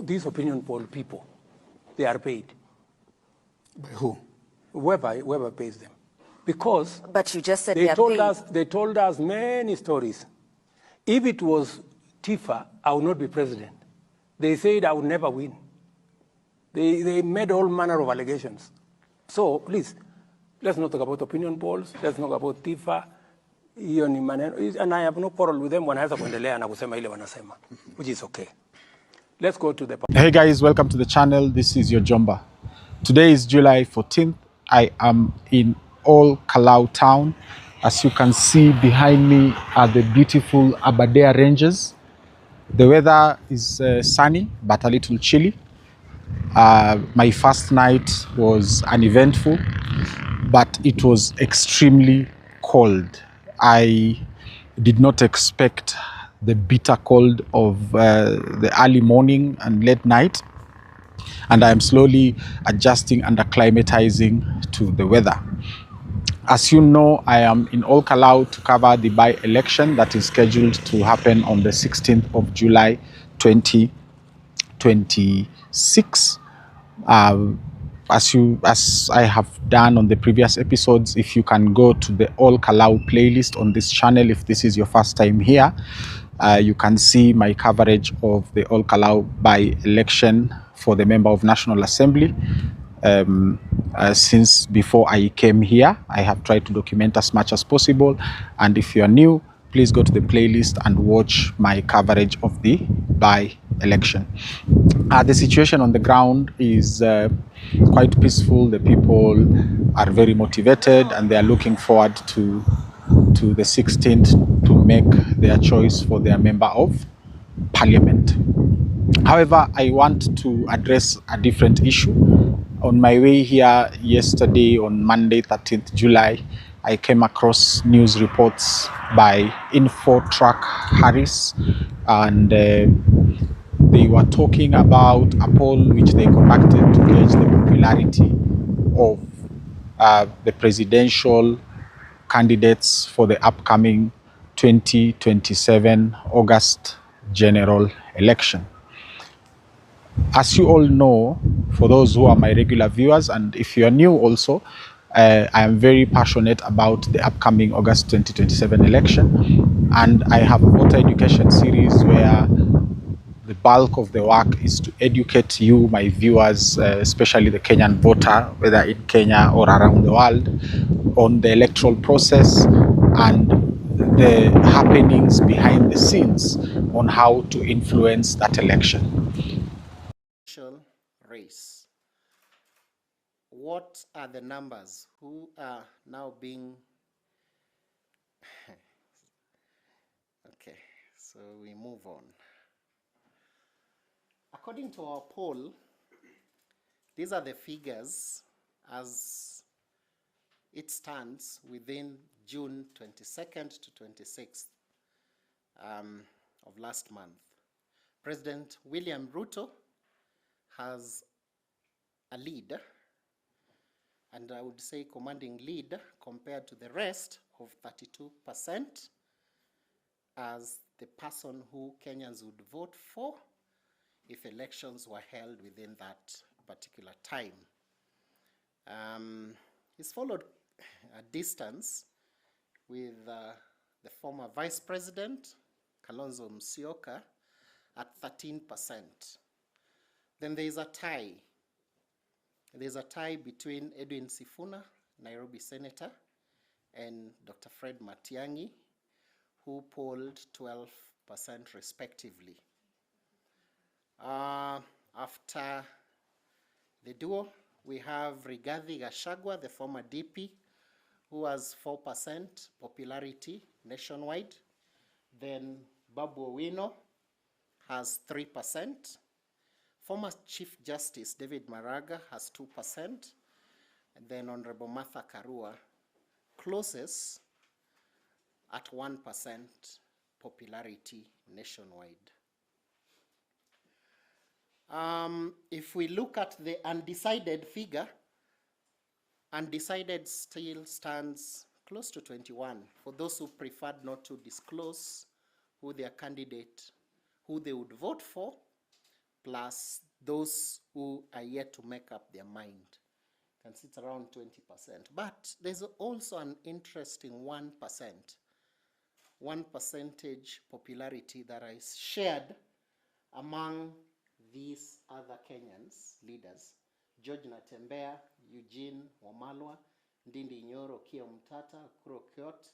These opinion poll people, they are paid. By who? Whoever pays them. Because But you just said they told paid. they told us many stories. If it was Tifa, I would not be president. They said I would never win. They made all manner of allegations. So please, let's not talk about opinion polls. Let's not talk about Tifa. And I have no quarrel with them, wanaweza kuendelea na kusema ile wanasema, which is okay. Let's go to the... Hey guys, welcome to the channel. This is your Jomba. Today is July 14th. I am in Ol Kalou town. As you can see behind me are the beautiful Aberdare Ranges. The weather is sunny but a little chilly. My first night was uneventful, but it was extremely cold. I did not expect the bitter cold of the early morning and late night, and I am slowly adjusting and acclimatizing to the weather. As you know, I am in Ol Kalou to cover the by-election that is scheduled to happen on the 16th of July 2026. As I have done on the previous episodes, if you can go to the Ol Kalou playlist on this channel, if this is your first time here, you can see my coverage of the Ol Kalou by-election for the Member of National Assembly. Since before I came here, I have tried to document as much as possible, and if you are new, please go to the playlist and watch my coverage of the by-election. The situation on the ground is quite peaceful. The people are very motivated and they are looking forward to the 16th to make their choice for their member of parliament. However, I want to address a different issue. On my way here yesterday, on Monday, 13th July, I came across news reports by Infotrack Harris, and they were talking about a poll which they conducted to gauge the popularity of the presidential candidates for the upcoming 2027 August general election. As you all know, for those who are my regular viewers, and if you are new also, I am very passionate about the upcoming August 2027 election, and I have a voter education series where the bulk of the work is to educate you, my viewers, especially the Kenyan voter, whether in Kenya or around the world, on the electoral process and the happenings behind the scenes on how to influence that election. Race. What are the numbers who are now being okay, so we move on. According to our poll, these are the figures as it stands within June 22nd to 26th of last month. President William Ruto has a lead, and I would say commanding lead compared to the rest of 32% as the person who Kenyans would vote for if elections were held within that particular time. He's followed a distance with the former Vice President, Kalonzo Musyoka, at 13%. Then there is a tie. There's a tie between Edwin Sifuna, Nairobi Senator, and Dr. Fred Matiang'i, who polled 12% respectively. After the duo, we have Rigathi Gachagua, the former DP, who has 4% popularity nationwide. Then Babu Owino has 3%. Former Chief Justice David Maraga has 2%. And then Honorable Martha Karua closes at 1% popularity nationwide. If we look at the undecided figure, undecided still stands close to 21. For those who preferred not to disclose who their candidate, who they would vote for, plus those who are yet to make up their mind. You can see it's around 20%. But there's also an interesting 1%, 1% popularity that is shared among these other Kenyans leaders: George Natembea, Eugene Wamalwa, Ndindi Nyoro, Okiya Mtata, Kuro Kiot,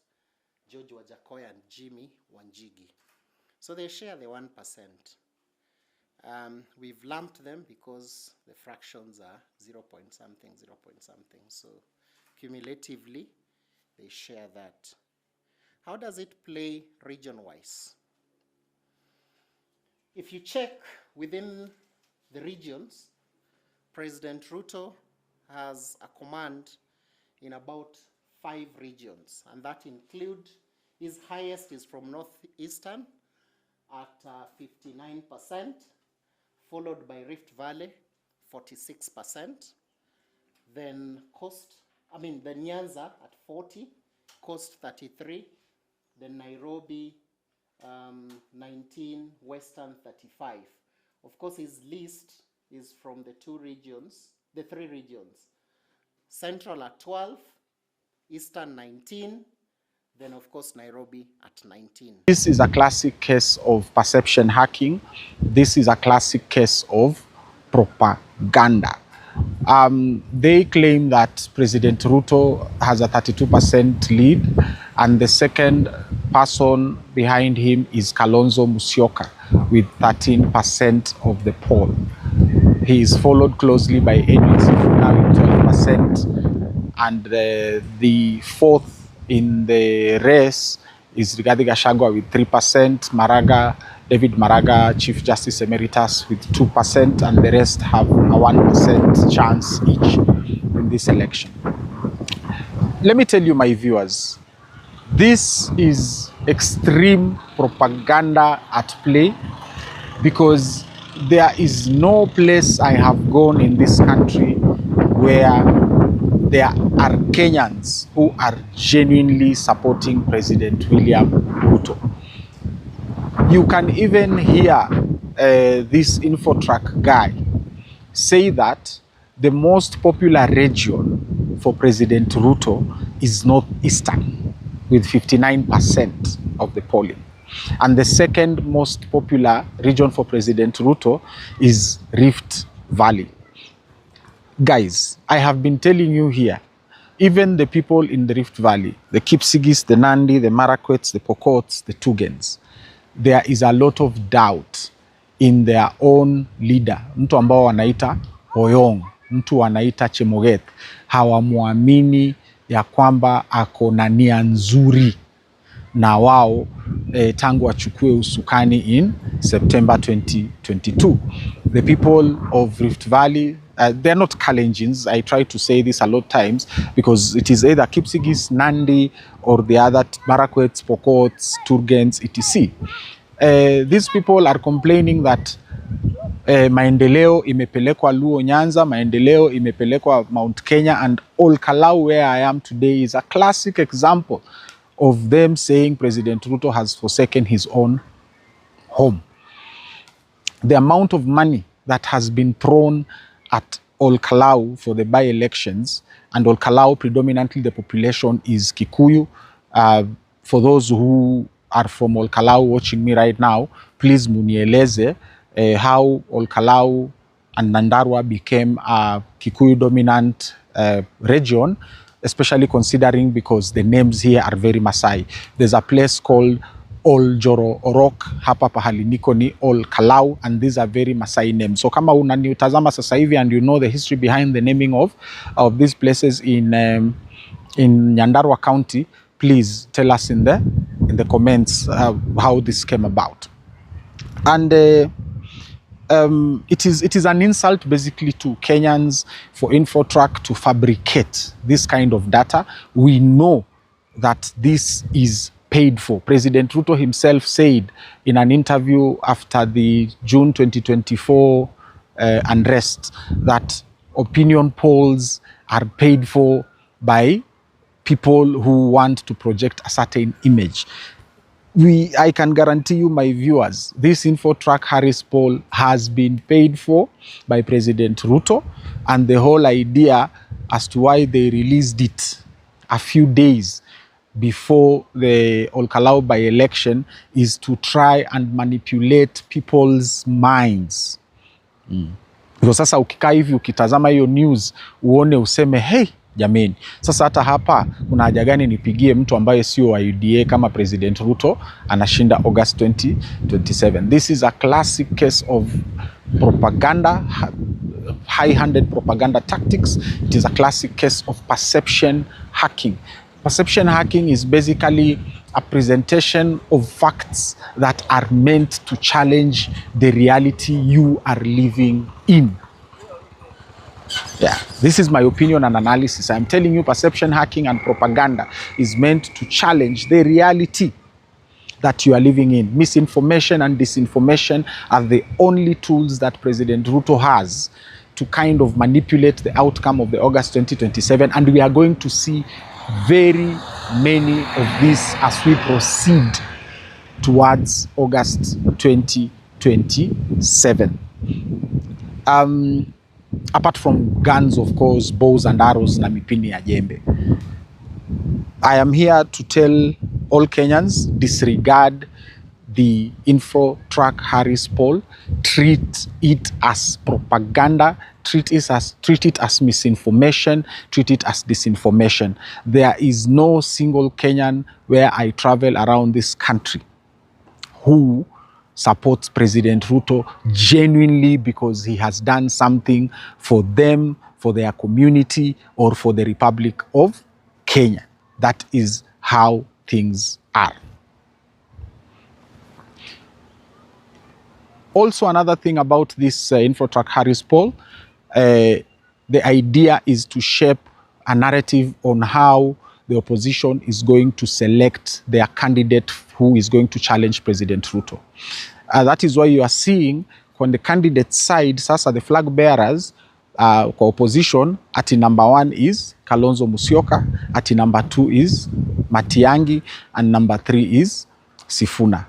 George Wajakoya, and Jimmy Wanjigi. So they share the 1%. We've lumped them because the fractions are 0 point something, 0 point something. So cumulatively, they share that. How does it play region-wise? If you check within the regions, President Ruto has a command in about 5 regions, and that include, his highest is from Northeastern at 59%, followed by Rift Valley, 46%, then the Nyanza at 40, Coast 33, then Nairobi 19, Western 35. Of course, his list is from the 3 regions. Central at 12, Eastern 19, then of course Nairobi at 19. This is a classic case of perception hacking. This is a classic case of propaganda. They claim that President Ruto has a 32% lead, and the second person behind him is Kalonzo Musyoka with 13% of the poll. He is followed closely by Edwin Sifuna with 12%, and the fourth in the race is Rigathi Gachagua with 3%, David Maraga, Chief Justice Emeritus, with 2%, and the rest have a 1% chance each in this election. Let me tell you, my viewers, this is extreme propaganda at play, because there is no place I have gone in this country where there are Kenyans who are genuinely supporting President William Ruto. You can even hear this Infotrack guy say that the most popular region for President Ruto is Northeastern, with 59% of the polling. And the second most popular region for President Ruto is Rift Valley. Guys, I have been telling you here, even the people in the Rift Valley, the Kipsigis, the Nandi, the Marakwets, the Pokots, the Tugans, there is a lot of doubt in their own leader. Mtu ambao wanaita Oyong, mtu wanaita Chemoget, hawamuamini ya kwamba ako na nia nzuri na wao tangu wachukue usukani in September 2022. The people of Rift Valley, they're not Kalenjins. I try to say this a lot of times because it is either Kipsigis, Nandi, or the other Marakwets, Pokots, Turgens, etc. These people are complaining that maendeleo imepelekwa Luo Nyanza, maendeleo imepelekwa Mount Kenya, and Olkalau, where I am today, is a classic example of them saying President Ruto has forsaken his own home. The amount of money that has been thrown at Olkalau for the by-elections, and Olkalau, predominantly the population is Kikuyu. For those who are from Olkalau watching me right now, please munieleze how Olkalau and Nyandarua became a Kikuyu-dominant region, especially considering because the names here are very Masai. There's a place called Oljoro Orok, hapa pahali niko ni Olkalau, and these are very Masai names. So kama unaniutazama sasa hivi and you know the history behind the naming of these places in Nyandarua County, please tell us in the comments how this came about. And it is an insult basically to Kenyans for Infotrack to fabricate this kind of data. We know that this is paid for. President Ruto himself said in an interview after the June 2024 unrest that opinion polls are paid for by people who want to project a certain image. I can guarantee you, my viewers, this Infotrack Harris poll has been paid for by President Ruto, and the whole idea as to why they released it a few days before the Olkalau by-election is to try and manipulate people's minds. Kwa sasa ukikaa hivi ukitazama hiyo news uone useme hey, jameni, sasa hata hapa kuna haja gani nipigie mtu ambaye sio wa UDA kama President Ruto anashinda August 2027. This is a classic case of propaganda, high-handed propaganda tactics. It is a classic case of perception hacking. Perception hacking is basically a presentation of facts that are meant to challenge the reality you are living in. Yeah, this is my opinion and analysis. I'm telling you, perception hacking and propaganda is meant to challenge the reality that you are living in. Misinformation and disinformation are the only tools that President Ruto has to kind of manipulate the outcome of the August 2027, and we are going to see very many of these as we proceed towards August 2027. Apart from guns, of course, bows and arrows na mipini ya jembe, I am here to tell all Kenyans, disregard the Infotrack Harris poll, treat it as propaganda, treat it as misinformation, treat it as disinformation. There is no single Kenyan where I travel around this country who supports President Ruto genuinely because he has done something for them, for their community, or for the Republic of Kenya. That is how things are. Also, another thing about this Infotrack Harris poll, the idea is to shape a narrative on how the opposition is going to select their candidate who is going to challenge President Ruto. That is why you are seeing on the candidate side, sasa the flag bearers kwa opposition, ati number 1 is Kalonzo Musyoka, ati number 2 is Matiang'i, and number 3 is Sifuna.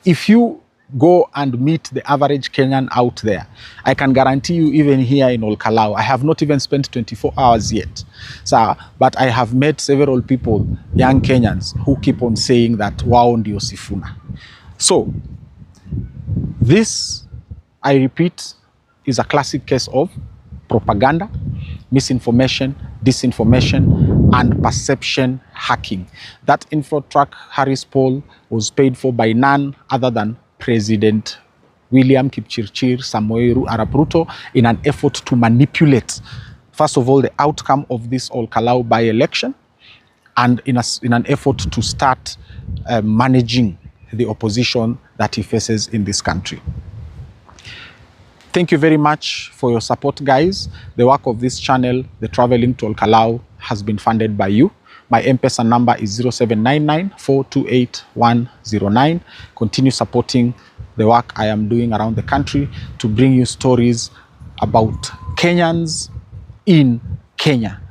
If you go and meet the average Kenyan out there, I can guarantee you, even here in Olkalau, I have not even spent 24 hours yet. So, but I have met several people, young Kenyans, who keep on saying that wao ndio Sifuna. So, this, I repeat, is a classic case of propaganda, misinformation, disinformation, and perception hacking. That Infotrack Harris poll was paid for by none other than President William Kipchirchir Samoei Arap Ruto in an effort to manipulate, first of all, the outcome of this Olkalau by-election, and in an effort to start managing the opposition that he faces in this country. Thank you very much for your support, guys. The work of this channel, the Traveling to Olkalau, has been funded by you. My Mpesa number is 0799-428-109. Continue supporting the work I am doing around the country to bring you stories about Kenyans in Kenya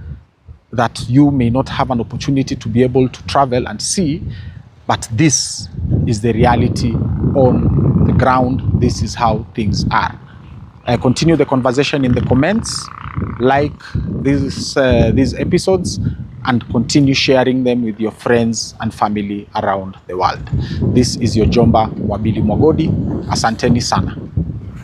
that you may not have an opportunity to be able to travel and see, but this is the reality on the ground. This is how things are. Continue the conversation in the comments, like these episodes, and continue sharing them with your friends and family around the world. This is your Jomba Wabili Mwagodi. Asanteni sana.